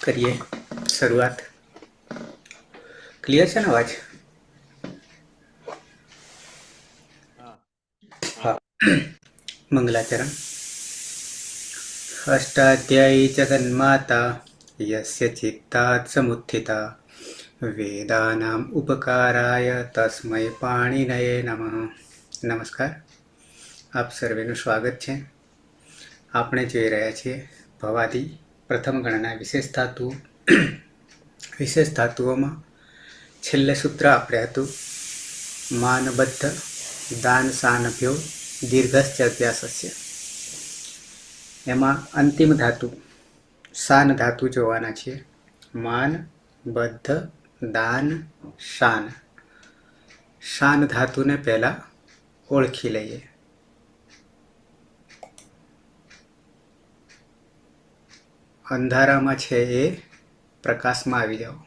કરીએ શરૂઆત. ક્લિયર છે ને અવાજ? હા. મંગલાચરણ. અષ્ટાધ્યાયી જગન્માતા યસ્ય ચિત્તાत् સમુત્થિતા વેદાનામ ઉપકારાય તસ્મૈ પાણિનયે નમઃ. નમસ્કાર, આપ સર્વેનું સ્વાગત છે. આપણે જોઈ રહ્યા છીએ ભવાદી પ્રથમ ગણના વિશેષ ધાતુઓમાં છેલ્લે સૂત્ર આપણે હતું માનબદ્ધ દાન સાનભ્યો દીર્ઘશ્ચ અભ્યાસસ્ય. એમાં અંતિમ ધાતુ શાન ધાતુ જોવાના છીએ. માન, બદ્ધ, દાન, શાન. શાન ધાતુને પહેલા ઓળખી લઈએ. અંધારામાં છે એ પ્રકાશમાં આવી જાઓ.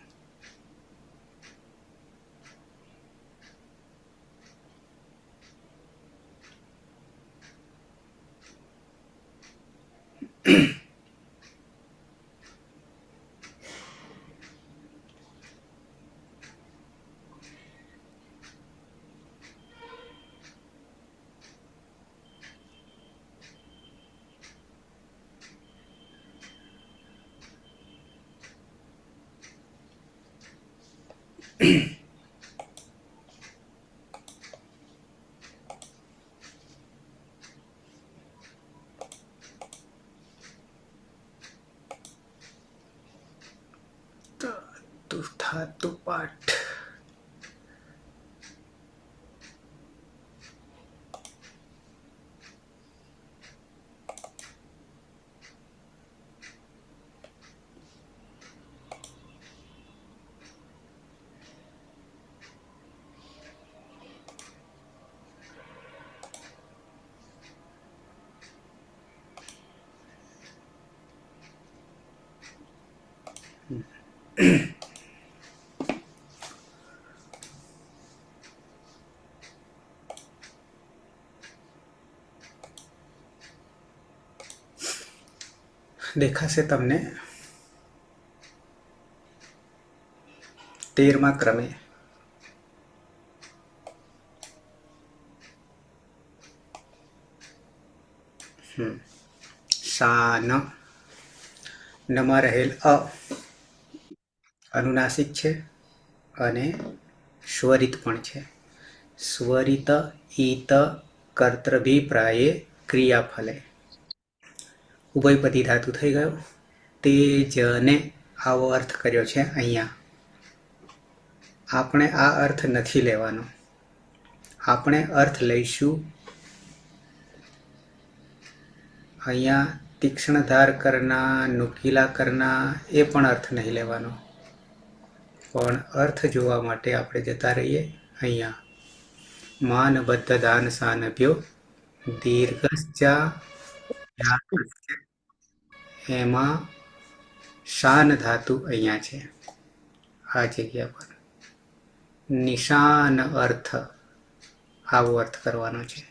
ધાતુ પાઠ. દેખાશે તમને 13મા ક્રમે. શાન. નમાં રહેલ અનુનાસિક છે અને સ્વરિત પણ છે. સ્વરિત ઈત કર્તૃભિપ્રાયે ક્રિયાફલે. ઉભયપદી ધાતુ થઈ ગયો. તેજને આવો અર્થ કર્યો છે અહીંયા. આપણે આ અર્થ નથી લેવાનો. આપણે અર્થ લઈશું અહીંયા તીક્ષ્ણ ધાર કરના, નુકીલા કરના, એ પણ અર્થ નહીં લેવાનો. પણ અર્થ જોવા માટે આપણે જતા રહીએ અહીંયા. માન બદ્ધ દાન સાનભ્યો દીર્ઘશ્ચા. એમાં શાન ધાતુ અહીંયા છે, આ જગ્યા પર. નિશાન અર્થ, આવો અર્થ કરવાનો છે.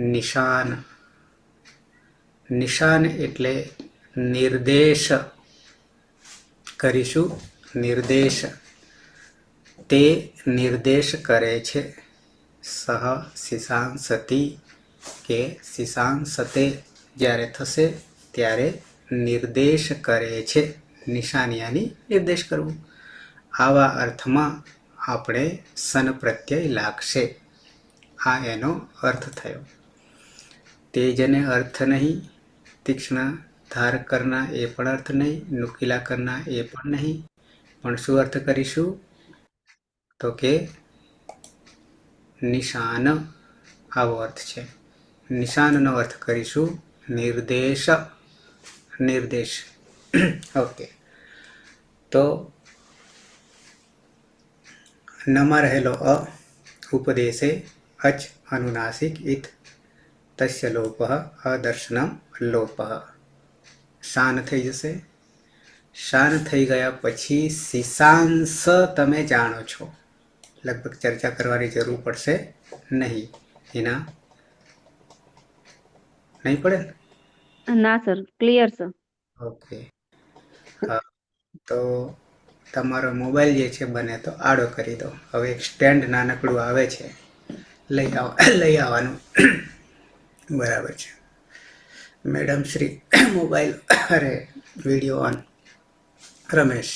નિશાન. નિશાન એટલે નિર્દેશ કરીશું. નિર્દેશ. તે નિર્દેશ કરે છે. સહ શિશાંસતિ કે શિશાંસતે જ્યારે થશે ત્યારે નિર્દેશ કરે છે. નિશાન યાની નિર્દેશ કરવું. આવા અર્થમાં આપણે સન પ્રત્યય લાગશે. આ એનો અર્થ થયો. તેજને અર્થ નહીં. તીક્ષ્ણ ધાર કરના એ પણ અર્થ નહીં. નુકીલા કરના એ પણ નહીં. પણ શું અર્થ કરીશું? તો કે નિશાન, આવો અર્થ છે. નિશાનનો અર્થ કરીશું નિર્દેશ. નિર્દેશ. ઓકે. તો નમાં રહેલો ઉપદેશે અચ અનુનાસિક ઇત તસ્ય લોપઃ અદર્શનમ લોપઃ. શાન થઈ જશે. શાન થઈ ગયા પછી શિશાંસ તમે જાણો છો. લગભગ ચર્ચા કરવાની જરૂર પડશે નહીં. એના નહીં પડે ને? ના સર, ક્લિયર સર. ઓકે. તો તમારો મોબાઈલ જે છે બને તો આડો કરી દો. હવે એક સ્ટેન્ડ નાનકડું આવે છે, લઈ આવવાનું. બરાબર છે. મેડમ શ્રી મોબાઈલ અરે વિડીયો ઓન. રમેશ.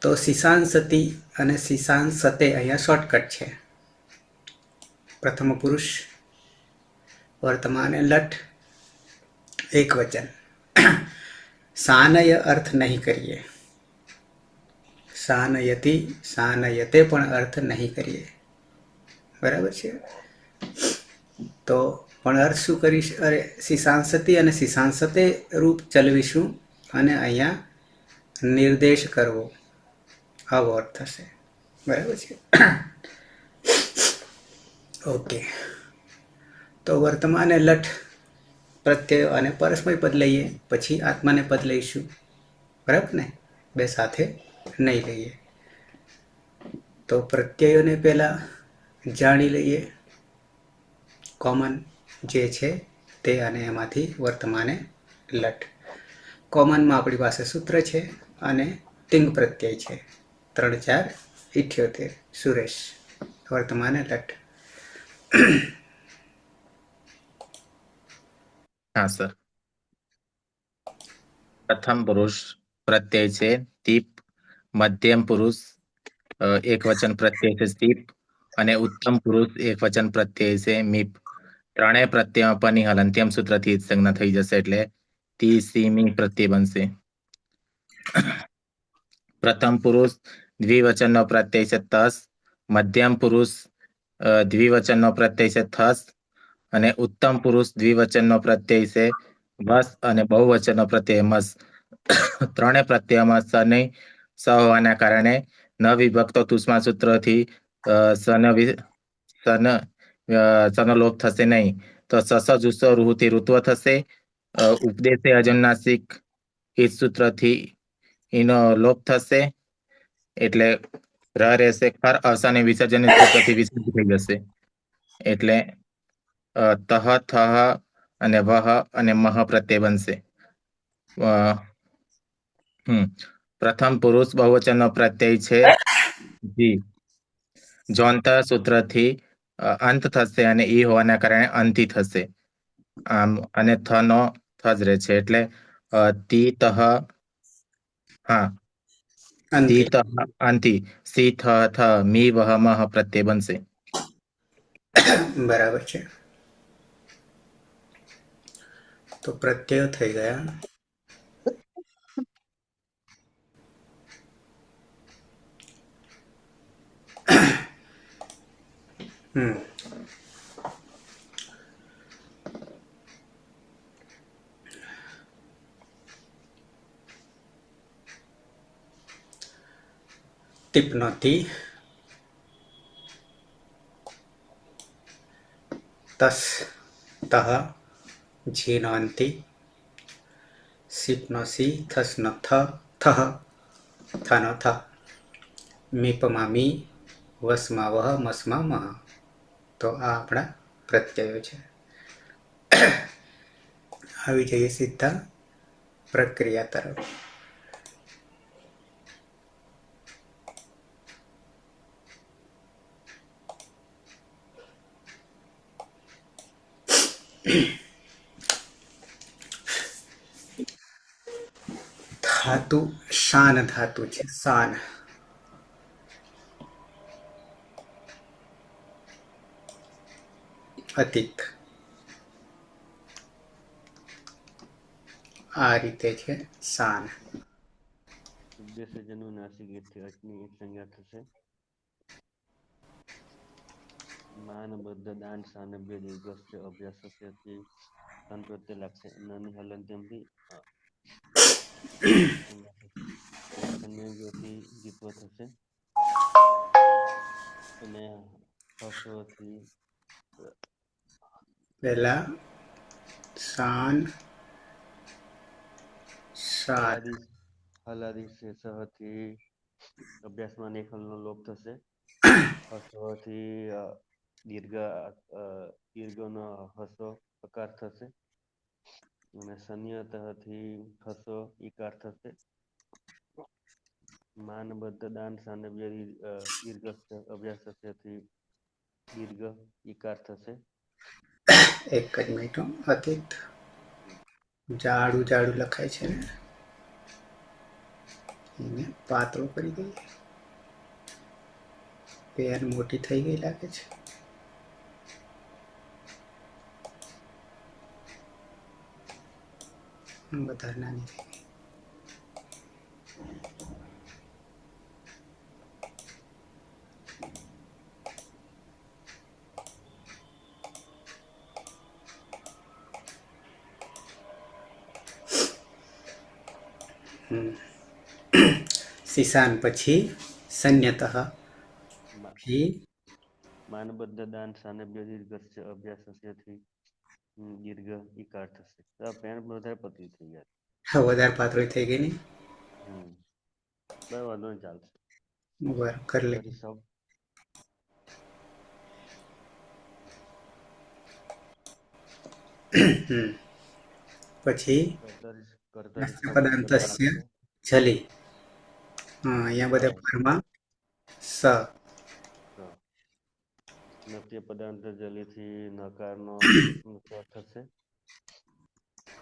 તો શિશાંસતી અને શિશાંસતે અહીંયા શોર્ટકટ છે. પ્રથમ પુરુષ, વર્તમાન લટ, એક વચન. સાનય અર્થ નહીં કરીએ. સાનયતી, સાનયતે પણ અર્થ નહીં કરીએ. બરાબર છે. તો પણ અર્થ શું કરીશ? અરે શિશાંસતી અને શિશાંસતે રૂપ ચલવીશું અને અહીંયા નિર્દેશ કરવો, આવો અર્થ થશે. બરાબર છે. ઓકે. તો વર્તમાન લટ પ્રત્યય અને પરસ્મય પદ લઈએ, પછી આત્માને પદ લઈશું. બરાબર ને? બે સાથે નહીં લઈએ. તો પ્રત્યયોને પહેલા જાણી લઈએ, કોમન જે છે તે, અને એમાંથી વર્તમાને લટ. કોમનમાં આપણી પાસે સૂત્ર છે અને તિંગ પ્રત્યય છે. 3 4 78. સુરેશ. વર્તમાને લટ. હા સર. પ્રથમ પુરુષ પ્રત્યય છે દીપ, મધ્યમ પુરુષ એક વચન પ્રત્યય છે દીપ, અને ઉત્તમ પુરુષ એક વચન પ્રત્યય છે મીપ. ત્રણેય પ્રત્યયમાં પની હલંત્યમ સૂત્રથી સંજ્ઞા થઈ જશે, એટલે તી સી મી પ્રત્યય બનશે. પ્રથમ પુરુષ દ્વિવચનનો પ્રત્યય છે તસ, મધ્યમ પુરુષ દ્વિવચનનો પ્રત્યય છે થસ, અને ઉત્તમ પુરુષ દ્વિવચનનો પ્રત્યય છે વસ, અને બહુવચનનો પ્રત્યય મસ. ત્રણેય પ્રત્યયમાં સ હોવાના કારણે ન વિભક્તો તુષ્મા સૂત્રથી સનો લોપ થશે નહીં. તો સસ જુસ્સો રૂહથી ઋત્વ થશે. ઉપદેશે અજન્નાસિક એ સૂત્રથી એનો લોપ થશે, એટલે ર રહેશે. ખર અવસાને વિસર્જન સૂત્રથી વિસર્જિત થઈ જશે, એટલે તહ થહ અને વહ અને મહ પ્રત્યય બનશે. પ્રથમ પુરુષ બહુવચનનો પ્રત્યય છે જી. જોંતર સૂત્રથી અંત થશે, અને ઈ હોવાના કારણે અંતિ થશે. આમ, અને થ નો થ જ રહે છે, એટલે તી તહ, હા, તી તહ અંતિ, સી થ થ મી વહ મહ પ્રત્યય બનશે. બરાબર છે. તો પ્રત્યય થઈ ગયા. ટીપનોથી તસ તહ ઝીનો અંતિ, સીપનો સી, થસનો થ થહ, થનો થ, મીપમાં મી, વસમાં વહ, મસમાં મહ. તો આ આપણા પ્રત્યયો છે. આવી જઈએ સીધા પ્રક્રિયા તરફ. ધાતુ શાન ધાતુ છે. શાન. અતીત. આ રીતે છે શાન. ઉપદેશ જનુનાસિક એથી અચની એક સંજ્ઞા થશે. માન બદ્ધ દાન સાનભ્ય દીર્ઘસ્ય અભ્યાસસ્યથી સન પ્રત્યય લાગશે. નાની હલંત્યમથી સંજ્ઞા થશે. અને સંયોગથી જીત્વ થશે, અને હસોથી પહેલા શાન શાન. હલાદી સહથી અભ્યાસમાં લેખનનો લોપ થશે. હસોથી દીર્ઘનો હસો પ્રકાર થશે, અને સંયતથી હસો ઈકાર થશે. માનબદ્ધ દાન સાનવ્ય દીર્ઘસ્થ અભ્યાસસ્યથી દીર્ઘ ઈકાર થશે. એક જ મિનિટ હો. અતીત જાડું જાડું લખાય છે ને, એને પાતળું કરી દઈએ. પેન મોટી થઈ ગઈ લાગે છે. બધા નાની થઈ ગઈ. શિશાન પછી સંન્યતઃ ફી માનબદ્ધ દાન સાનવ્ય દીર્ઘસ્થ અભ્યાસસ્યથી દીર્ઘ ઈકાર થશે. તો આ પેન વધારે પતલી થઈ ગયા. વધારે પાતળી થઈ ગઈ ને, કઈ વાંધો નહીં, ચાલશે. બર કરી લઈએ. કર્તરી શબ્દ પછી કર્તરી પદાંતસ્ય જલી. અહીંયા બધા ફરમાં સ નત્ય પદાંત જલીથી નકારનો થશે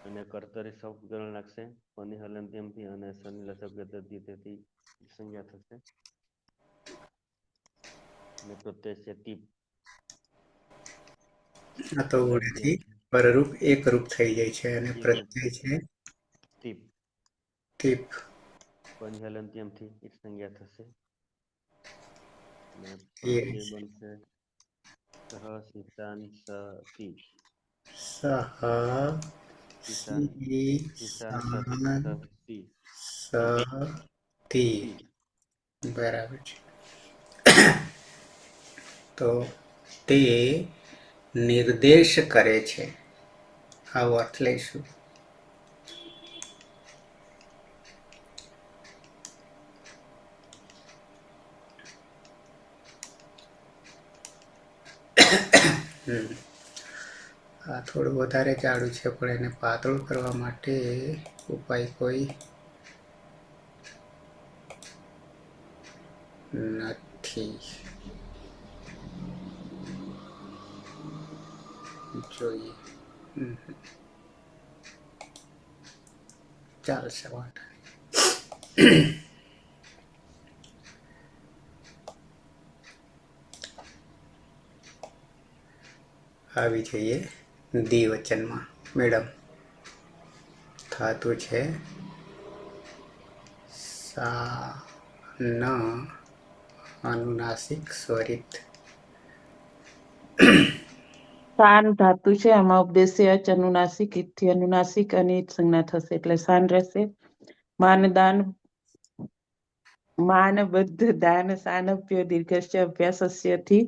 અને કર્તરી શબ્દકરણ લાગશે. પની હલંત્યમથી અને શનિ લસક ગતિથી સંજ્ઞા થશે અને પ્રત્યય છે ટીપ. આ તો ગુણથી પરરૂપ એકરૂપ થઈ જાય છે અને પ્રત્યય છે ટીપ. ટીપ. પની હલંત્યમથી એક સંજ્ઞા થશે અને પ્રત્યય બનશે સહ શિશાન સતી. સતી. બરાબર છે. તો તે નિર્દેશ કરે છે, આવો અર્થ લઈશું. આ થોડું વધારે જાડું છે, પણ એને પાતળું કરવા માટે ઉપાય કોઈ નથી. જોઈએ, ચાલશે વાંધો નહીં. આવી જઈએ દ્વિવચનમાં. મેડમ થતું છે સા ન અનુનાસિક સ્વરિત. સાન ધાતુ છે, આમાં ઉપદેશ્ય અનુનાસિક ઇથી અનુનાસિક અને સંજ્ઞા થશે એટલે સાન રહેશે. માનદાન માનબદ્ધ દાન સાનપ્ય દીર્ઘસ્ય અભ્યાસસ્યથી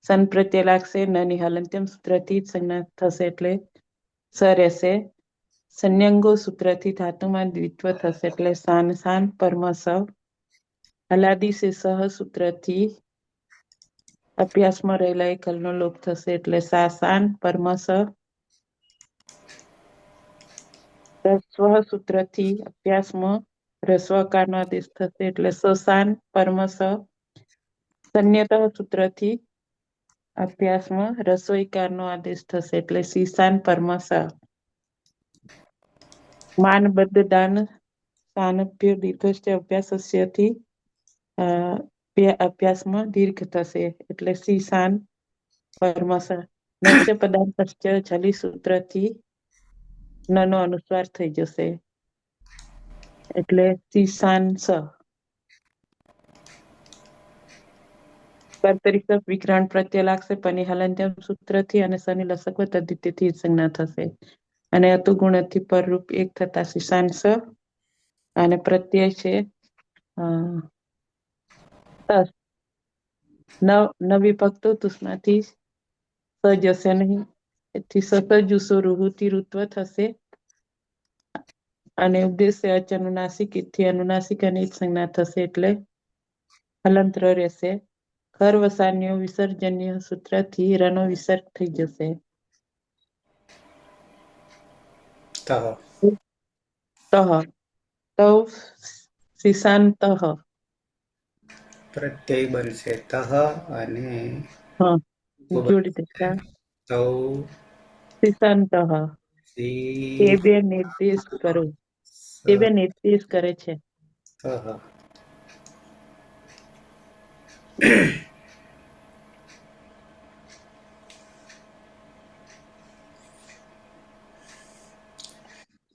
સન પ્રત્યય લાગશે. નની હલંત્યમ સૂત્રથી સંજ્ઞા થશે એટલે સ રહેશે. સંન્યંગો સૂત્રથી ધાતુમાં દ્વિત્વ થશે એટલે સાન સાન પરમ સ. હલાદી સે સહ સૂત્રથી અભ્યાસમાં રહેલા એક હલનો લોપ થશે એટલે સા સાન પરમ સ. રસ્વ સૂત્રથી અભ્યાસમાં રસ્વકારનો આદેશ થશે એટલે સસાન પરમ સ. સંન્યત સૂત્રથી અભ્યાસમાં રસોઈકારનો આદેશ થશે એટલે સીસાન પરમ સ. માનબદ્ધ દાન સાનભ્ય દીર્ઘસ્થ અભ્યાસસ્યથી અભ્યાસમાં દીર્ઘ થશે એટલે સીસાન પરમ સ. નસ્ય પદાર્થસ્ય જલી સૂત્રથી નનો અનુસ્વાર થઈ જશે એટલે સીસાન સ. કર્તરી વિકરણ પ્રત્યય લાગશે. પની હલંત્યમ સૂત્રથી અને શનિ લસક તદ્ધિતિથી સંજ્ઞા થશે અને અતુગુણથી પરરૂપ એક થતા શિશાન સ અને પ્રત્યય છે નવિભક્તો તુષ્ણાથી સ જશે નહીં, એથી સસજુસો રૂહુથી ઋત્વ થશે અને ઉદ્દેશ્ય અનુનાસિક ઇથી અનુનાસિક અને સંજ્ઞા થશે એટલે હલંત્ર રહેશે. ખર વસાન્યો વિસર્જન્ય સૂત્રથી રનો વિસર્ગ થઈ જશે. તહ તૌ શિશાન તહ પ્રત્યય બનશે તહ અને હા ઉપ જોડી દેતા તૌ સિસાંતઃ સી તે બે નિર્દેશ કરો તે બે નિર્દેશ કરે છે. તહ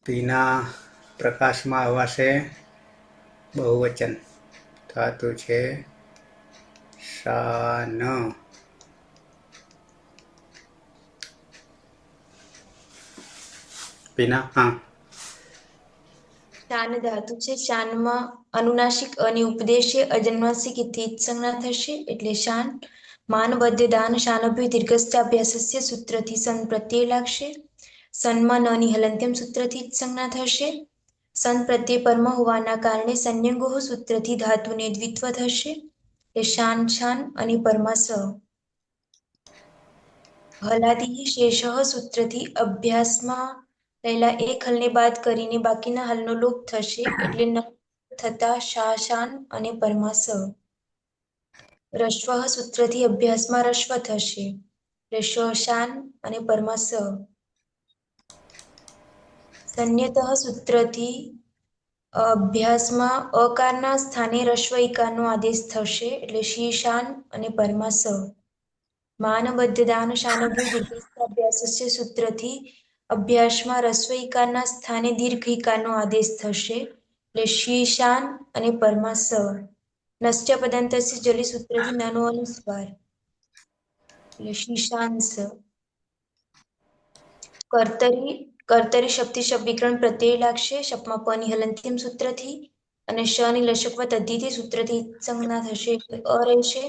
પીના પ્રકાશમાં આવાશે બહુવચન ધાતુ છે શાન. પીના હા શાન ધાતુ છે. શાનમાં અનુનાસિક અને ઉપદેશ્ય અજન્માસિક ઇતિ સંજ્ઞા થશે એટલે શાન. માન બધ્ય દાન શાનભ્ય દીર્ઘસ્થાભ્યાસસ્ય સૂત્રથી સન પ્રત્યય લાગશે. સનમાં નની હલંત્યમ સૂત્રથી જ સંજ્ઞા થશે. સન પ્રત્યય પરમ હોવાના કારણે સંયંગો સૂત્રથી ધાતુને દ્વિત્વ થશે. એ શાન શાન અને પરમાસ. હલાદી શેષ સૂત્રથી અભ્યાસમાં પહેલા એક હલને બાદ કરીને બાકીના હલનો લોપ થશે એટલે ન થતા શા શાન અને પરમાસ. રશ્વ સૂત્રથી અભ્યાસમાં રશ્વ થશે રશ્વ શાન અને પરમાસ. સંન્યતઃ સૂત્રથી અભ્યાસમાં અકારના સ્થાને રશ્વ ઇકારનો આદેશ થશે એટલે શી શાન અને પરમાસ. માન બધ્ય દાન શાનભ્ય દીર્ઘસ્થાભ્યાસસ્ય સૂત્રથી અભ્યાસમાં રસ્વ ઇકારના સ્થાને દીર્ઘ ઇકારનો આદેશ થશે એટલે શી શાન અને પરમાસ. નશ્ચ પદંતસ્ય જલી સૂત્રથી નાનો અનુસ્વાર એટલે શીશાંસ. કર્તરી શક્તિ શબ્દીકરણ પ્રત્યય લાગશે શપમાં પની હલંત્યમ સૂત્રથી અને શની લશકવત અધિથી સૂત્રથી સંજ્ઞા થશે અ રહેશે.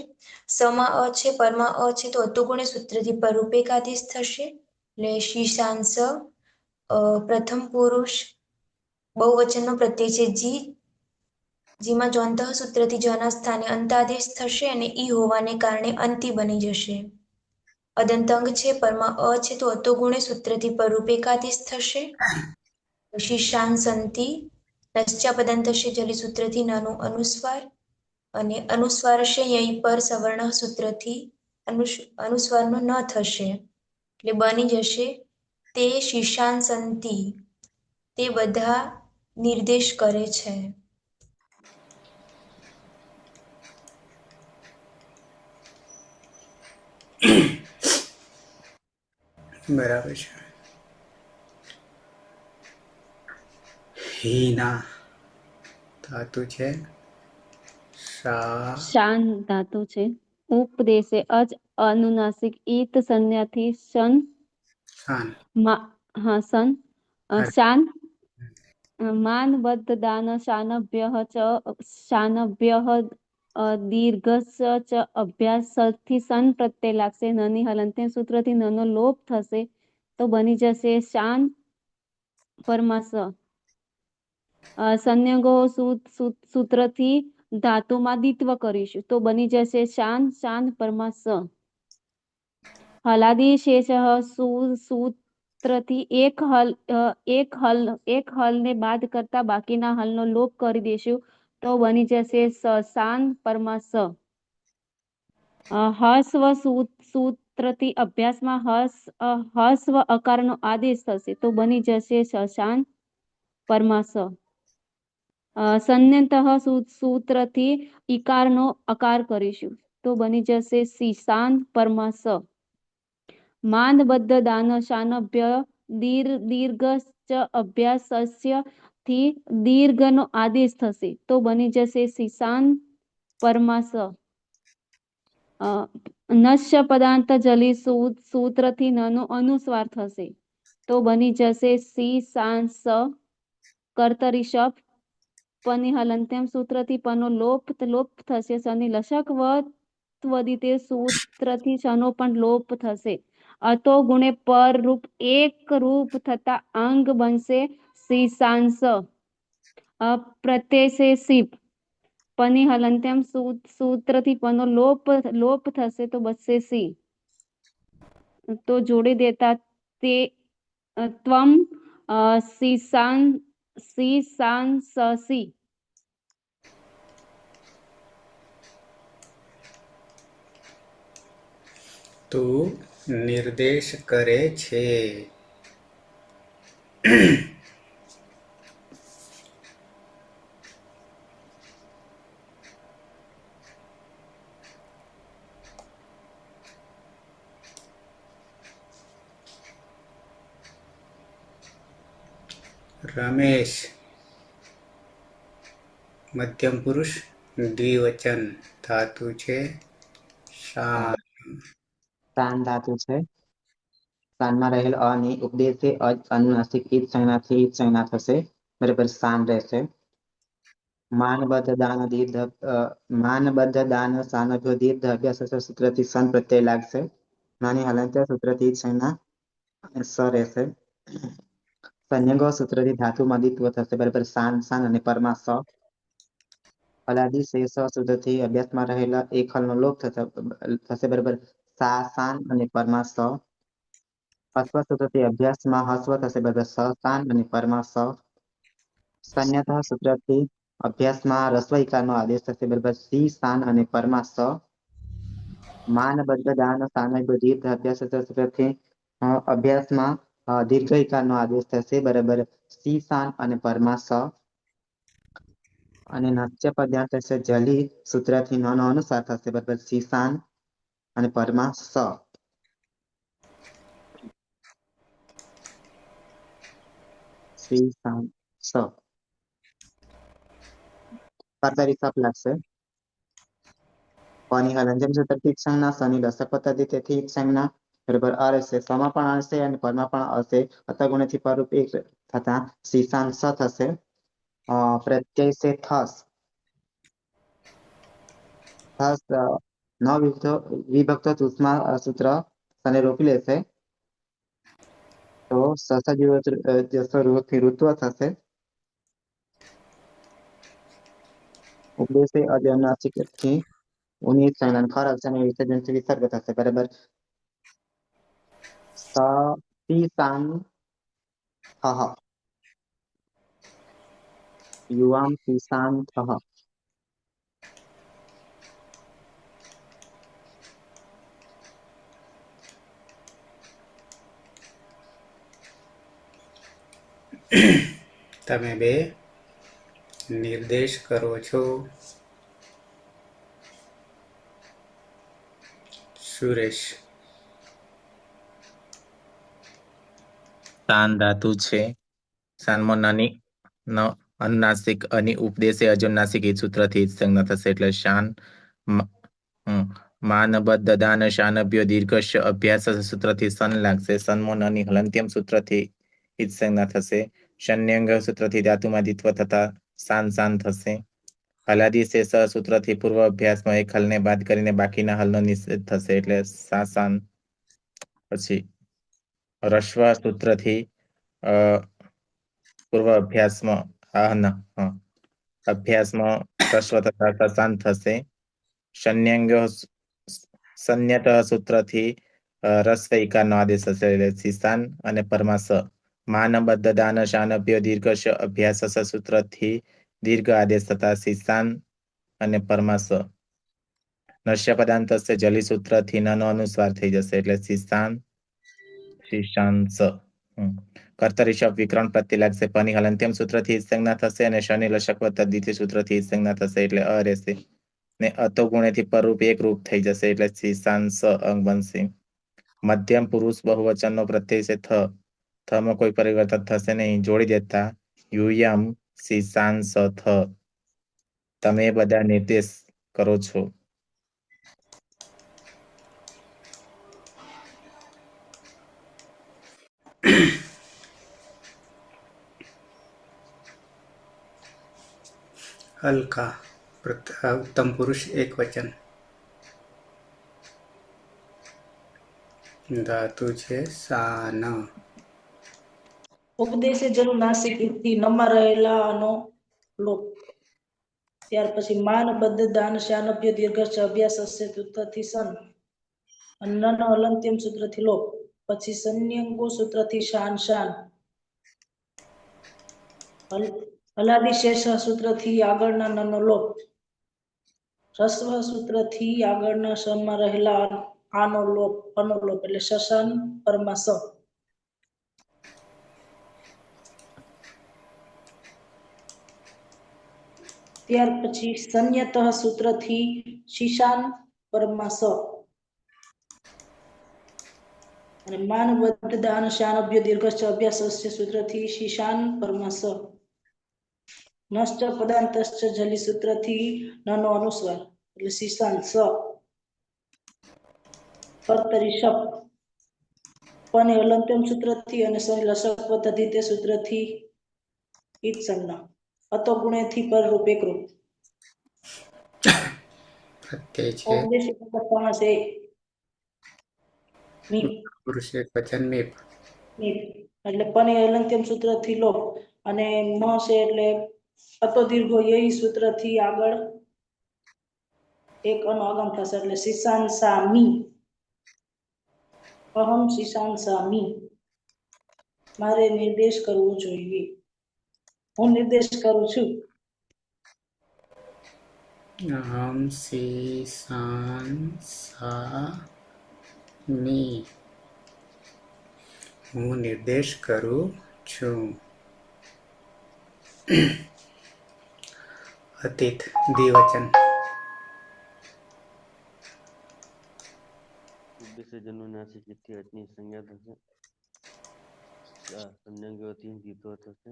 સમા અ છે પરમાં અ છે તો અતુગુણે સૂત્રથી પરરૂપેક આદેશ થશે એટલે શીશાંસ. પ્રથમ પુરુષ બહુવચનનો પ્રત્યય છે જી જેમાં જોનતઃ સૂત્રથી જના સ્થાને અંતાદેશ થશે અને ઈ હોવાને કારણે અંતિ બની જશે. અદંતંગ છે પરમાં અ છે તો અતોગુણે સૂત્રથી પરરૂપેકાદેશ થશે. શીશાન સંતિ નશ્ચા પદંતશે જલી સૂત્રથી નાનો અનુસ્વાર અને અનુસ્વારશે યહીં પર સવર્ણ સૂત્રથી અનુસ્વારનો ન થશે એટલે બની જશે તે શીશાન સંતિ તે બધા નિર્દેશ કરે છે. બરાબર છે. હીના ધાતુ છે શા શાન ધાતુ છે. ઉપદેશે અજ અનુનાસિક ઈત સંજ્ઞાથી શન શાન સન શાન માન બદ્ધ દાન શાનભ્ય ચ શાનભ્ય દીર્ઘસ્ય ચ અભ્યાસથી સન પ્રત્યય લાગશે નની હલંત્ય સૂત્રથી નનો લોપ થશે તો બની જશે શાન પરમાસ. સંયંગો સૂત્રથી ધાતુમાં દ્વિત્વ કરીશું તો બની જશે શાન શાન પરમાસ. હલાદી શેષ સૂત્રથી એક હલને બાદ કરતા બાકીના હલનો લોપ કરી દેશું તો બની જશે શાન પરમાસ. હસ્વ સૂત્રથી અભ્યાસમાં હસ્વ અકારનો આદેશ થશે તો બની જશે શાન પરમાસ. સંન્યતઃ સૂત્રથી ઈકારનો અકાર કરીશું તો બની જશે શીશાન પરમાસ. માન બદ્ધ દાન શાનભ્ય દીર્ઘ અભ્યાસસ્ય થી દીર્ઘનો આદેશ થશે તો બની જશે શીશાન પરમાસ. નશ્ય પદાંત જલી સૂત્રથી નનો અનુસ્વાર થશે તો બની જશે સી સાંસ. કર્તરી શપ પની હલંત્યમ સૂત્રથી પનો લોપ થશે શની લશક ત્વદિતે સૂત્રથી શનો પણ લોપ થશે. અતો ગુણે પર રૂપ એક રૂપ થતા અંગ બનશે શીશાંસ. પ્રત્યય છે શિપ પની હલંત્યમ સૂત્રથી પનો લોપ થશે તો બચશે સી તો જોડી દેતા તે ત્વમ શીશાંસસી તું નિર્દેશ કરે છે. રમેશ મધ્યમ પુરુષ દ્વિવચન ધાતુ છે શાન. શાન ધાતુ છે. શાનમાં રહેલ અની ઉપદેશે અનુનાસિક ઈદ સંજ્ઞાથી ઈદ સંજ્ઞા થશે. બરાબર, શાન રહેશે. માનબદ્ધ દાન સાનભ્યો દીર્ઘ અભ્યાસ સૂત્રથી સન પ્રત્યય લાગશે. નાની હલંત્ય સૂત્રથી ઈદ સંજ્ઞા સ રહેશે. સંયોગો સૂત્રથી ધાતુમાં દ્વિત્વ થશે. બરાબર, શાન શાન અને પરમાં સ. અલાદી શેષ સૂત્રથી અભ્યાસમાં રહેલા એક હલનો લોપ થશે. બરાબર, સા શાન અને પરમાં સ. અશ્વ સૂત્રથી અભ્યાસમાં હસ્વ થશે. બરાબર, સ શાન અને પરમાં સ. સંન્યતઃ સૂત્રથી અભ્યાસમાં રસ્વ ઇકારનો આદેશ થશે. બરાબર, સી શાન અને પરમાં સ. માનબદ્ધ દાન સાનભ્ય દીર્ઘ અભ્યાસ સૂત્રથી અભ્યાસમાં દીર્ઘ ઇકારનો આદેશ થશે. બરાબર, સી શાન અને પરમાં સ. અને નાટ્ય પદ્યાંત થશે જલી સૂત્રથી નો અનુસાર થશે. બરાબર, સી શાન અને પરમાં સ. સી શાન સ. કર્તરી સપ લાગશે. પની હલંજમ સૂત્રથી સંજ્ઞા, સની લસક પદ્ધતિથી સંજ્ઞા. બરાબર, અ રહેશે. સમાં પણ હશે અને પરમાં પણ હશે. અતગુણથી પરરૂપ એક થતા શીશાન સ થશે. પ્રત્યય સે થસ. થસ ન વિભક્ત ઉષ્મા સૂત્ર સને રોકી લેશે. તો સસથી ઋત્વ થશે. ઉપદેશે અજનાસિકથી ઉની સંજ્ઞા ખર અક્ષર વિસર્જનથી વિસર્ગ થશે. બરાબર, શાન થહ. યુવામ શાન થહ. તમે બે નિર્દેશ કરો છો. સુરેશ શાન ધાતુ છે. શાનમાં નાની અનુનાસિક અને ઉપદેશે અજુનાસિક ઈદ સૂત્રથી ઈદ સંજ્ઞા થશે. એટલે શાન. માનબદ્ધ દાન શાનભ્યો દીર્ઘશ અભ્યાસ સૂત્રથી સન લાગશે. સન્મોન અને હલંત્યમ સૂત્રથી ઈદ સંજ્ઞા થશે. શન્યંગ સૂત્રથી ધાતુમાં દ્વિત્વ થતા શાન શાન થશે. હલાદી શેષ સૂત્રથી પૂર્વ અભ્યાસમાં એક હલને બાદ કરીને બાકીના હલનો નિષેધ થશે. એટલે સા શાન. પછી રસ્વ સૂત્રથી પૂર્વ અભ્યાસમાં અભ્યાસમાં રસ્વ તથા સશાંત થશે. સંન્યત સૂત્રથી રસ્વ ઇકારનો આદેશ થશે. એટલે શીશાન અને પરમાં સ. માનબદ્ધ દાન શાનભ્યો દીર્ઘશ અભ્યાસ સૂત્રથી દીર્ઘ આદેશ થતા શીશાન અને પરમાં સ. નશ્ય પદાંત જલી સૂત્રથી નનો અનુસ્વાર થઈ જશે. એટલે શીશાન શીશાન સ. કર્તરી શબ્દ વિકરણ પ્રત્યય લાગશે. પની હલંત્યમ સૂત્રથી સંજ્ઞા થશે અને શનિ લશક તદ્ધિતિ સૂત્રથી સંજ્ઞા થશે. એટલે અ રહેશે. ને અતો ગુણેથી પરરૂપ એક રૂપ થઈ જશે. એટલે શીશાન સ અંગ બનશે. મધ્યમ પુરુષ બહુવચનનો પ્રત્યય છે થ. થમાં કોઈ પરિવર્તન થશે નહીં. જોડી દેતા યુયમ શીશાન સ થ. તમે બધા નિર્દેશ કરો છો. હલકા ઉત્તમ પુરુષ એક વચન ધાતુ છે શાન. ઉપદેશે જનું નાસિક થી નમાં રહેલાનો લોપ. ત્યાર પછી માનબદ્ધ દાન શાનભ્ય દીર્ઘ અભ્યાસ સૂત્રથી સન. અન્નનો અલંત્યમ સૂત્રથી લોપ. પછી સંન્યંગો સૂત્રથી શાન શાન. હલાદી શેષ સૂત્રથી આગળના નનો લોપ. રસ્વ સૂત્રથી આગળના શમાં રહેલા આનો લોપ અનુલોપ એટલે શશન પરમાં સ. ત્યાર પછી સંયતઃ સૂત્રથી શીશાન પરમાં સ. અને માનબદ્ધ દાન શાનભ્ય દીર્ઘશ્ચ અભ્યાસસ્ય સૂત્રથી શીશાન પરમાં સ. નશ્ચ પદાંતશ્ચ જલી સૂત્રથી નનો અનુસ્વાર એટલે શીશાન સ. કર્તરી શપ પણ અલંત્યમ સૂત્રથી અને શનિ લસક પદ્ધતિ તે સૂત્રથી ઈત સંજ્ઞા અતો ગુણેથી પર રૂપ એકરૂપ પ્રત્યય છે ઔપદેશિક સમાસ એ મી પુરુષ એક વચન મેપ. મી એટલે પણ અલંત્યમ સૂત્રથી લોપ અને મ છે એટલે અતો દીર્ઘો યઈ સૂત્રથી આગળ એક અનો આગમ થશે એટલે શીશાન સામી અહમ શીશાન સામી મારે નિર્દેશ કરવો જોઈએ. હું નિર્દેશ કરું છું. અહમ શીશાંસામી. હું નિર્દેશ કરું છું. અતીત દ્વિવચન. ઉદ્દેશ્યજન્મનાશી ચિત્તી અચની સંજ્ઞા થશે. સંજ્ઞાથી જીતો થશે.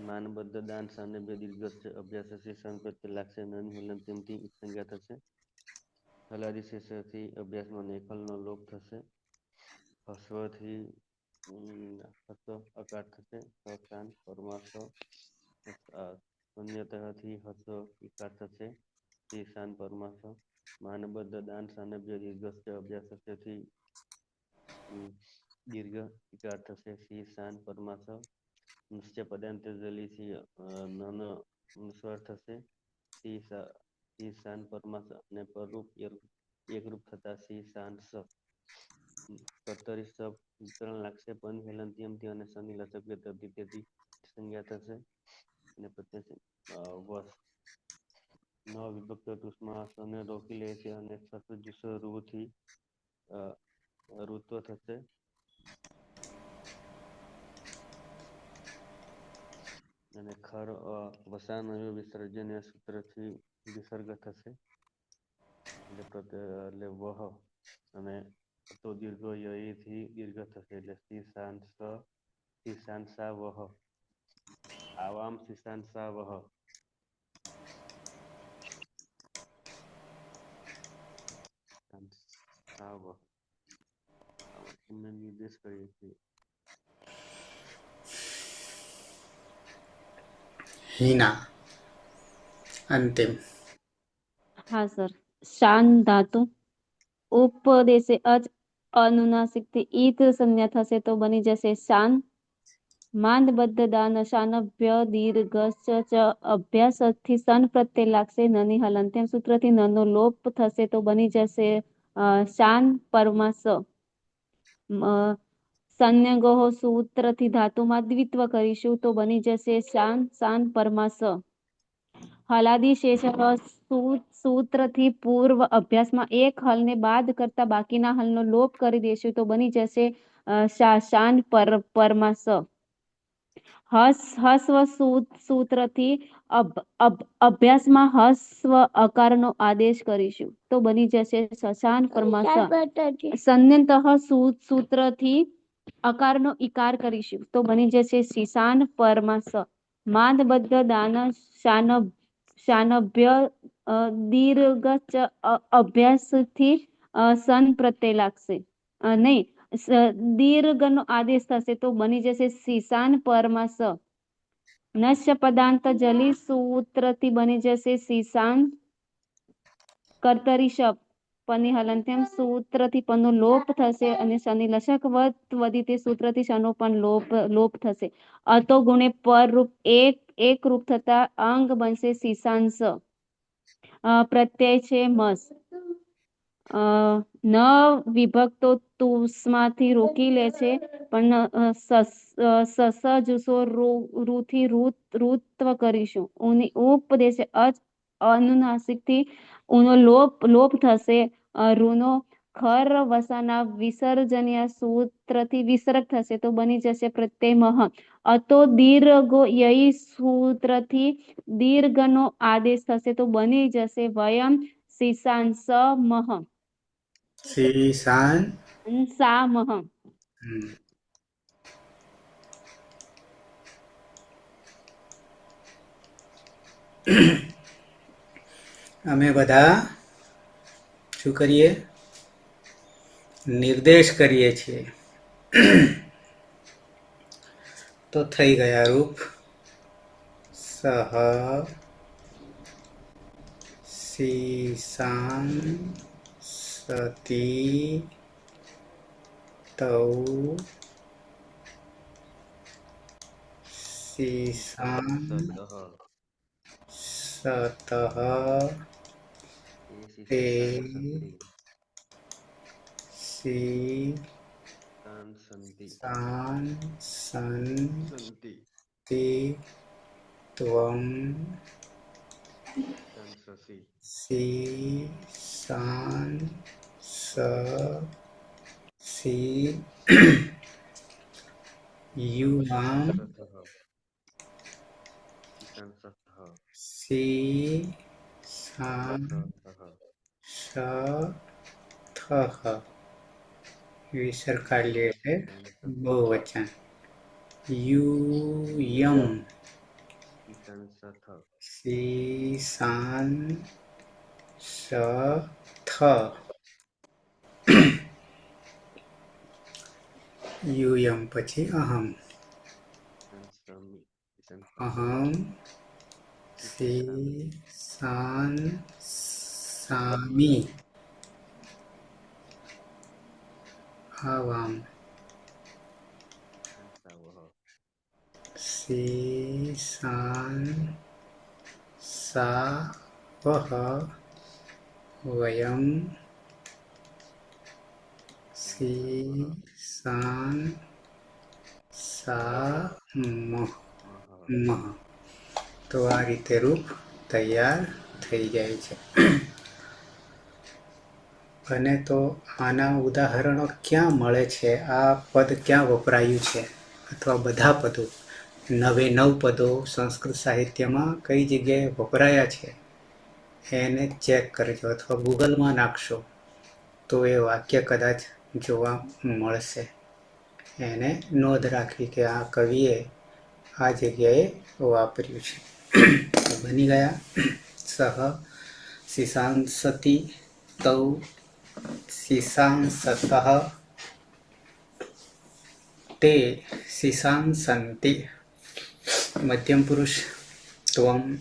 માનબદ્ધ દાન સાનિધ્ય દીર્ઘસ્થ અભ્યાસથી સંપ્રત્ય લાગશે નની હલંત્યમથી સંજ્ઞા થશે. હલાદી શેષથી અભ્યાસમાં નેખલનો લોપ થશે. હસ્વથી હસ્વ અકાર થશે. સશાન પરમાર્થ શૂન્યતઃથી હસ્વ વિકાર થશે. શીશાન પરમાર્થ માનબદ્ધ દાન સાનિધ્ય દીર્ઘસ્થ અભ્યાસથી દીર્ઘ વિકાર થશે. શીશાન પરમાર્થ નિશ્ચય પદાંત જલીથી નન અનુસ્વાર થશે. શીશાન પરમાર્થ અને પરરૂપ એકરૂપ થતા શીશાન સ. કર્તરી શબ વિકરણ લાગશે પણ હેલંત્યમથી અને શનિ લસક તેથી સંજ્ઞા થશે. અને પ્રત્યય વસ ન વિભક્ત ટૂંકમાં સને રોકી લે છે અને રૂથી ઋત્વ થશે. અને ખર વસાન વિસર્જન સૂત્રથી વિસર્ગ થશે. એટલે વહ અને તો દીર્ઘ યથી દીર્ઘ થશે એટલે શીશાન સા વહ આવામ શીશાન સા વહ. નિર્દેશ કરીએ છીએ. હિના અંતિમ. હા સર. શાન ધાતુ ઉપદેશે અચ અનુનાસિકથી ઈત સંજ્ઞા થશે તો બની જશે શાન. માંદબદ્ધ દાન શાનભ્ય દીર્ઘશ્ચ ચ અભ્યાસથી સન પ્રત્યય લાગશે નની હલંત્યમ સૂત્રથી નનો લોપ થશે તો બની જશે શાન પરમા સ. સંજ્ઞગોહ સૂત્રથી ધાતુમાં દ્વિત્વ કરીશું તો બની જશે શાન શાન પરમા સ. હલાદી શેષ સૂત્રથી પૂર્વ અભ્યાસમાં એક હલને બાદ કરતા બાકીના હલનો લોપ કરી દેશું તો બની જશે શાન પરમા સ. હસ્વ સૂત્રથી અભ્યાસમાં હસ્વ અકારનો આદેશ કરીશું તો બની જશે શશાન પરમા સ. સંન્યતઃ સૂત્રથી અકારનો ઇકાર કરીશું તો બની જશે શીશાન પરમા સ. માંદબદ્ધ દાન શાનભ્ય દીર્ઘ અભ્યાસથી સન પ્રત્યય લાગશે નહીં દીર્ઘનો આદેશ થશે તો બની જશે શીશાન પરમાં સ. નશ્ય પદાંત જલી સૂત્રથી બની જશે શીશાન. કર્તરી શપ પની હલંત્યમ સૂત્રથી પનો લોપ થશે અને શનિ લશક વધી તે સૂત્રથી શનો પણ લોપ થશે. અતો ગુણે પર રૂપ એક રૂપ થતા અંગ બનશે શીશાંશ. પ્રત્યય છે મસ. ન વિભક્તો તુસમાંથી રોકી લે છે પણ સસ જુસો રૂથી ઋત્વ કરીશું. ઉપદેશ અનુનાસિક થી ઉનો લોપ થશે રૂનો ખર વસાના વિસર્જનીય સૂત્રથી વિસર્ગ થશે તો બની જશે પ્રત્યય મહ. અતો દીર્ઘો યઈ સૂત્રથી દીર્ઘનો આદેશ થશે તો બની જશે વયમ શીશાંસ મહ. શીશાન સા મહ. હમ. અમે બધા શું કરીએ? નિર્દેશ કરીએ છીએ. તો થઈ ગયા રૂપ સહ શીશાન સતી તૌ શીશાન સતઃ સતઃ તે શીશાન સંતિ સંતિ ત્વમ સંસસી શીશાન સી યુવામ શીશાન સથઃ વિસર્ગ કાઢીએ એટલે બહુવચન. યુયમ શીશાન સથ યુયમ પછી અહમ અહમ શીશાન સામી આવામ શીશાન સાવહ વયમ શીશાન સામહ. તો આ રીતે રૂપ તૈયાર થઈ જાય છે. અને તો આના ઉદાહરણો ક્યાં મળે છે? આ પદ ક્યાં વપરાયું છે? અથવા બધા પદો 99 પદો સંસ્કૃત સાહિત્યમાં કઈ જગ્યાએ વપરાયા છે એને ચેક કરજો અથવા ગૂગલમાં નાખશો તો એ વાક્ય કદાચ જોવા મળશે. એને નોંધ રાખવી કે આ કવિએ આ જગ્યાએ વાપર્યું છે. બની ગયા સહ શીશાંસતી તૌ શીશાંસતઃ તે શીશાંસન્તિ. મધ્યમ પુરુષ ત્વમ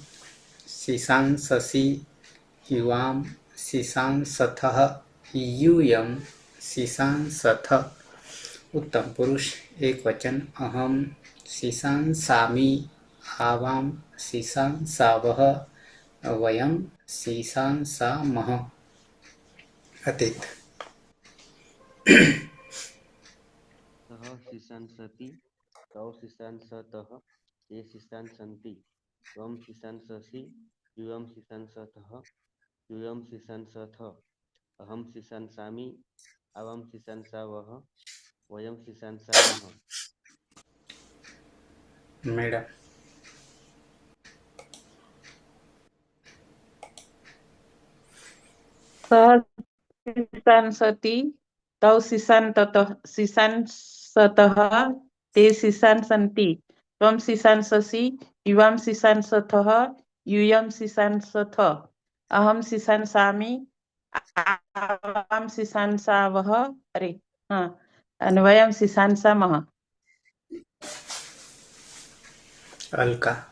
શીશાંસસી યુવામ શીશાંસથઃ યુયમ શીશાંસથ. ઉત્તમ પુરુષ એક વચન અહમ શીશાંસામી આવામ શીશાંસાવહ વયમ શીશાંસામહ. અતીત સહ શીશાંસતિ તૌ શીશાંસતઃ તે શીશાંસન્તિ ત્વમ શીશાંસસી યુયમ શીશાંસથઃ યુયમ શીશાંસથ અહમ શીશાંસામી આવામ શીશાંસાવહ વયમ શીશાંસામહ. મેડમ શીશાંસતિ તૌ શીશાંસતઃ તે શીશાંસન્તિ ત્વમ શીશાંસસી યુવામ શીશાંસથઃ યુયમ શીશાંસથ અહમ શીશાંસામી આવામ શીશાંસાવહ અને વયમ શીશાંસામહ. અલકા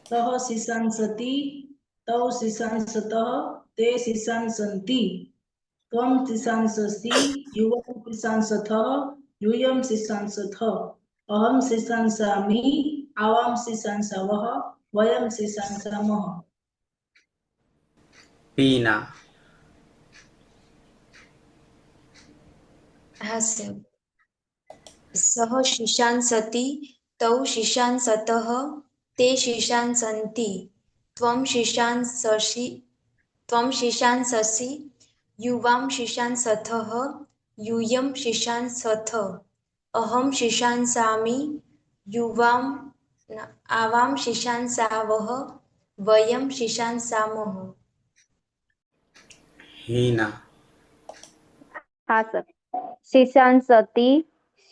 સહ શીશાંસતિ તૌ શીશાંસતઃ તે શીશાંસન્તિ ત્વમ શીશાંસસી યુવમ શીશાંસથઃ યુયમ શીશાંસથ અહમ શીશાંસામી આવામ શીશાંસાવહ વયમ શીશાંસામહ. પીના હા સર. સહ શીશાંસતિ તૌ શીશાંસતઃ તે શીશાંસન્તિ ત્વમ શીશાંસસી त्वं शिशांससि युवां शिशांसथः यूयं शिशांसथ अहं शिशांसामि युवां आवां शिशांसावः वयं शिशांसामः. हीना हाँ सर. शिशांसति,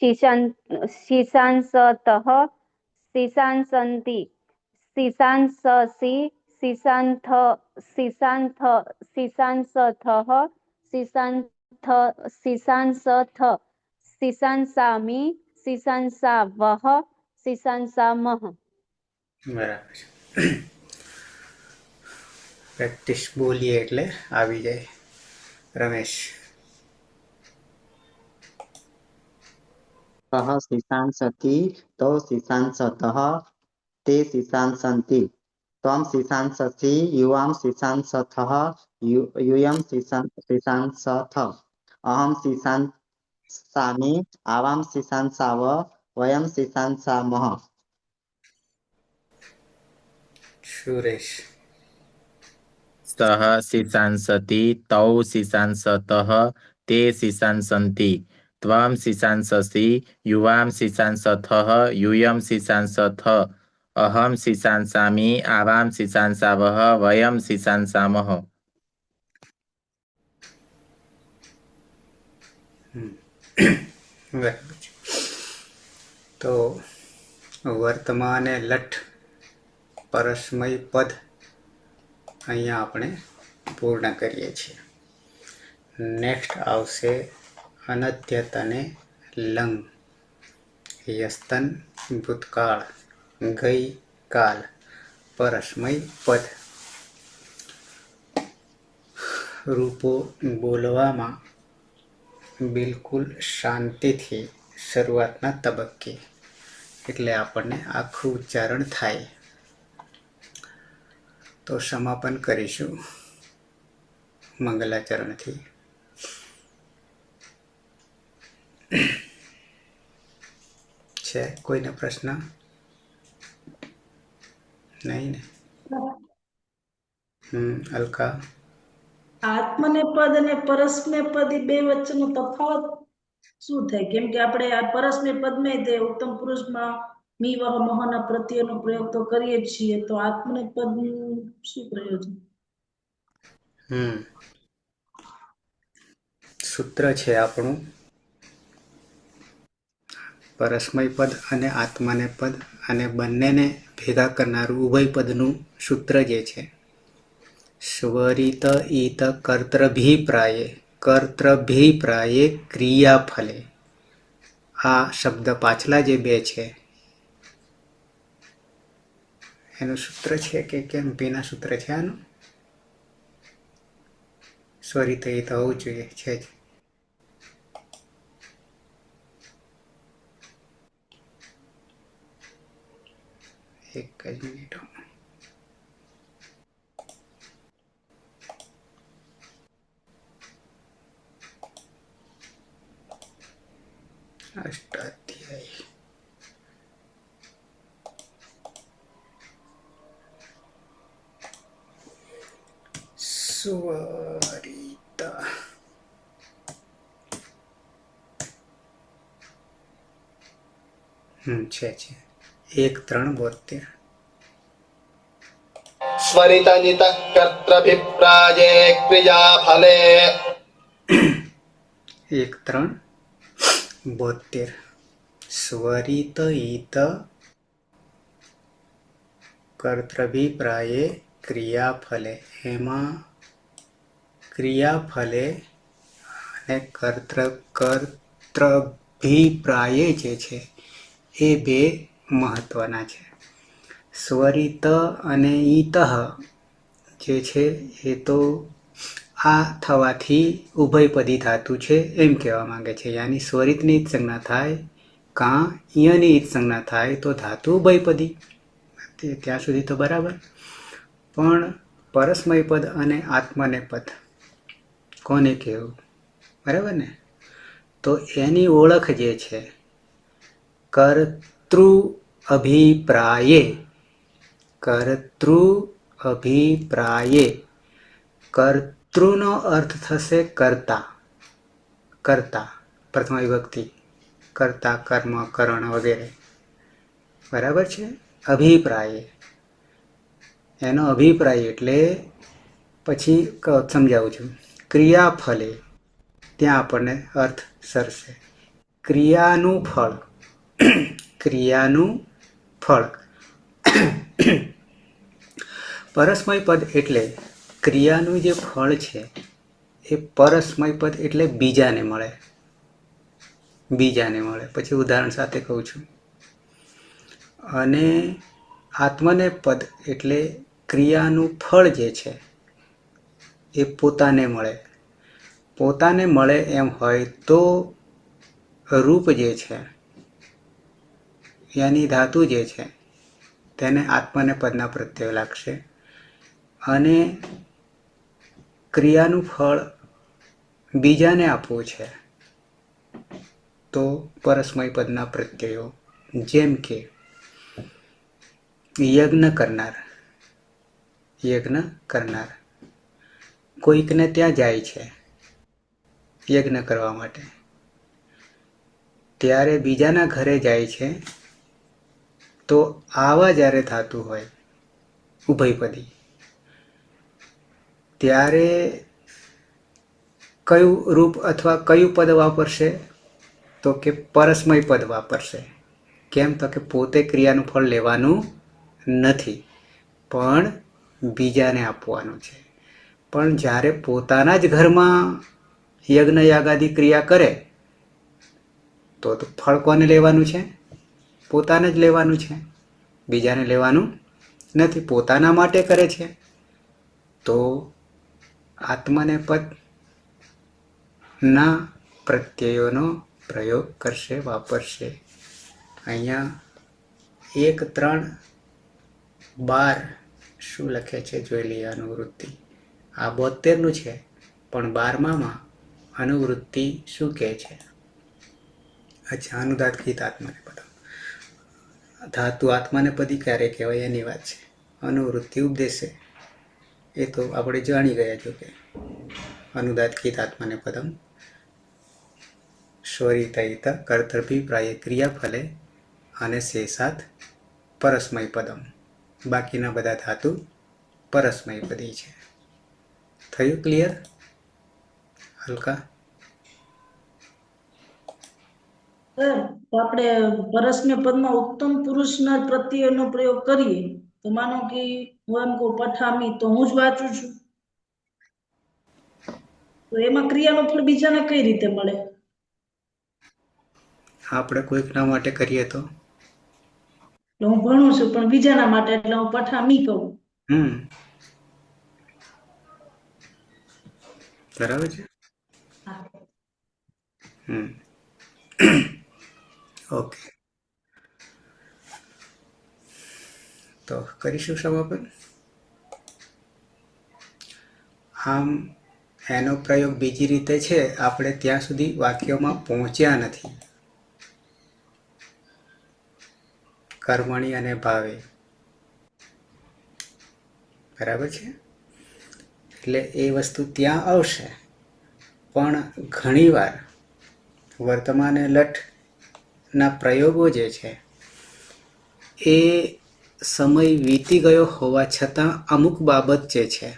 शिशांसतः, शिशांसन्ति, शिशांससि, शिशांसथः, शिशांसथ, शिशांसामि, शिशांसावः, शिशांसामः. બરાબર છે. પ્રેક્ટિસ બોલીએ એટલે આવી જાય. રમેશ सः शिशांसति तौ शिशांसतः ते शिशांसन्ति त्वं शिशांससि युवां शिशांसथः यूयं शिशांसथ अहं शिशांसामि आवां शिशांसाव वयं शिशांसामः. સુરેશ सः शिशांसति तौ शिशांसतः ते शिशांसन्ति त्वं शिशांससि युवां शिशांसथः यूयं शिशांसथ अहं शिशांसामि आवां शिशांसावः वयं शिशांसामः. બરાબર છે. તો વર્તમાને લઠ પરસ્મય પદ અહીંયા આપણે પૂર્ણ કરીએ છીએ. નેક્સ્ટ આવશે અનદ્યતને લંગ, યસ્તન ભૂતકાળ, ગઈ કાલ, પરસ્મય પદ. રૂપો બોલવામાં બિલકુલ શાંતિથી શરૂઆતના તબક્કે, એટલે આપણને આખું ઉચ્ચારણ થાય. તો સમાપન કરીશું મંગલાચરણથી. છે કોઈને પ્રશ્ન? નહીં ને? અલકા આત્મનેપદ અને પરસ્મૈપદ એ બે વચ્ચેનો તફાવત શું થાય? કેમ કે આપણે આ પરસ્મૈપદમાં તે ઉત્તમ પુરુષમાં મી વહ મહના પ્રત્યયનો પ્રયોગ તો કરીએ જ છીએ, તો આત્મનેપદ શું પ્રયોજન? સૂત્ર છે આપણું પરસ્મય પદ અને આત્માને પદ, અને બંનેને ભેગા કરનારું ઉભય પદનું સૂત્ર જે છે સ્વરિત ઈત કર્તૃભિપ્રાયે ક્રિયાફલે. આ શબ્દ પાછલા જે બે છે એનું સૂત્ર છે કે કેમ? પીના સૂત્ર છે આનું. સ્વરિત ઈત હોવું જોઈએ, છે જ. એક જ મિનિટ. અષ્ટાધ્યાય સ્વરિત. છે 1-3-72. स्वरितनित कर्तृभिप्राये क्रियाफले 1-3-72. સ્વરિત ઈત કર્તૃભિપ્રાયે ક્રિયાફલે. એમાં ક્રિયાફલે અને કર્તૃભિપ્રાયે જે છે એ બે મહત્વના છે. સ્વરિત અને ઈત જે છે એ તો આ થવાથી ઉભયપદી ધાતુ છે એમ કહેવા માંગે છે. યાની સ્વરિતની ઈત સંજ્ઞા થાય કાં ઈયની ઈત સંજ્ઞા થાય તો ધાતુ ઉભયપદી. ત્યાં સુધી તો બરાબર. પણ પરસ્મય પદ અને આત્મને પદ કોને કહેવું? બરાબર ને? તો એની ઓળખ જે છે કર્તૃ અભિપ્રાયે કર્તૃનો અર્થ થશે કર્તા. કર્તા પ્રથમ વિભક્તિ, કર્તા, કર્મ, કરણ વગેરે. બરાબર છે. અભિપ્રાય, એનો અભિપ્રાય એટલે પછી સમજાવું છું. ક્રિયાફલે, ત્યાં આપણને અર્થ સરશે. ક્રિયાનું ફળ, ક્રિયાનું ફળ. પરસ્મય પદ એટલે ક્રિયાનું જે ફળ છે એ પરસ્મય પદ એટલે બીજાને મળે. બીજાને મળે. પછી ઉદાહરણ સાથે કહું છું. અને આત્મનેપદ એટલે ક્રિયાનું ફળ જે છે એ પોતાને મળે. પોતાને મળે એમ હોય તો રૂપ જે છે, યાની ધાતુ જે છે, તેને આત્મનેપદના પ્રત્યય લાગશે. અને ક્રિયાનું ફળ બીજાને આપવું છે તો પરસ્મય પદના પ્રત્યયો. જેમ કે યજ્ઞ કરનાર, યજ્ઞ કરનાર કોઈકને ત્યાં જાય છે યજ્ઞ કરવા માટે, ત્યારે બીજાના ઘરે જાય છે તો આવા જ્યારે થતું હોય ઉભયપદી, ત્યારે કયું રૂપ અથવા કયું પદ વાપરશે? તો કે પરસ્મય પદ વાપરશે. કેમ? તો કે પોતે ક્રિયાનું ફળ લેવાનું નથી, પણ બીજાને આપવાનું છે. પણ જ્યારે પોતાના જ ઘરમાં યજ્ઞ યાગાદી ક્રિયા કરે તો ફળ કોને લેવાનું છે? પોતાને જ લેવાનું છે, બીજાને લેવાનું નથી. પોતાના માટે કરે છે તો આત્મનેપદ ના પ્રત્યયોનો પ્રયોગ કરશે, વાપરશે. અહીંયા 1, 3, 12 શું લખે છે જોઈ લઈએ. અનુવૃત્તિ આ 72નું છે, પણ 12માં અનુવૃત્તિ શું કહે છે? અચ્છા, અનુદાત્કિત આત્મનેપદમ. ધાતુ આત્મનેપદી ક્યારે કહેવાય એની વાત છે. અનુવૃત્તિ ઉપદેશે એ તો આપણે જાણી ગયા. જો કે અનુદાત્કિત આત્મનેપદમ સ્વરિતયિત કર્તૃભિપ્રાય ક્રિયાફલે અને શેષાત પરસ્મય પદમ. બાકીના બધા ધાતુ પરસ્મય પદી છે. થયું ક્લિયર? હલકા? આપણે પરસ્મય પદમાં ઉત્તમ પુરુષના પ્રત્યયનો પ્રયોગ કરીએ તો માનો કે હું એમ કહું પઠામી, તો હું જ વાંચું છું, તો એમાં ક્રિયાનું ફળ બીજાને કઈ રીતે મળે? આપણે કોઈકના માટે કરીએ તો હું ભણું છું પણ બીજાના માટે, એટલે હું પઠામી કહું. બરાબર છે. ઓકે, તો કરીશું સમાપન. આમ એનો પ્રયોગ બીજી રીતે છે. આપણે ત્યાં સુધી વાક્યોમાં પહોંચ્યા નથી. કર્મણી અને ભાવે, બરાબર છે. એટલે એ વસ્તુ ત્યાં આવશે. પણ ઘણીવાર વર્તમાને લટના પ્રયોગો જે છે એ સમય વીતી ગયો હોવા છતાં અમુક બાબત જે છે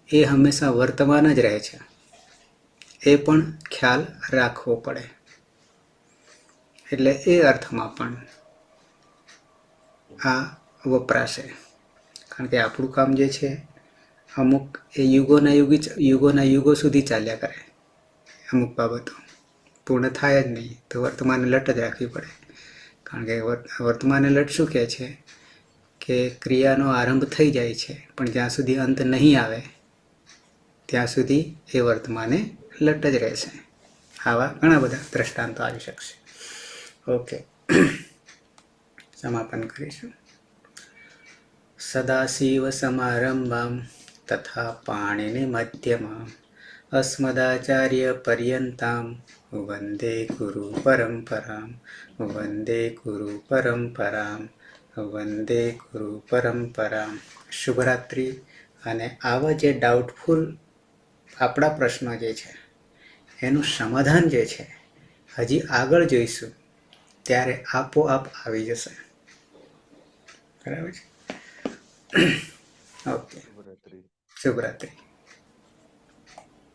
એ હંમેશા વર્તમાન જ રહે છે. એ પણ ખ્યાલ રાખવો પડે. એટલે એ અર્થમાં પણ આ વપરાશે. કારણ કે આપણું કામ જે છે અમુક એ યુગોના યુગો સુધી ચાલ્યા કરે. અમુક બાબતો પૂર્ણ થાય જ નહીં તો વર્તમાન લટ જ રાખવી પડે. કારણ કે વર્તમાન લટ શું કહે છે કે ક્રિયાનો આરંભ થઈ જાય છે, પણ જ્યાં સુધી અંત નહીં આવે ત્યાં સુધી એ વર્તમાને લટ જ રહેશે. આવા ઘણા બધા દ્રષ્ટાંતો આવી શકશે. ઓકે, સમાપન કરીશું. સદાશિવ સમારંભામ તથા પાણિનિ મધ્યમામ અસ્મદાચાર્ય પર્યંતામ વંદે ગુરુ પરંપરામ. વંદે ગુરુ પરંપરામ. વંદે ગુરુ પરંપરામ. શુભરાત્રિ અને આવા જે ડાઉટફુલ આપણા પ્રશ્નો જે છે એનું સમાધાન જે છે હજી આગળ જોઈશું ત્યારે આપોઆપ આવી જશે. બરાબર છે. ઓકે, શુભરાત્રી. શુભરાત્રી.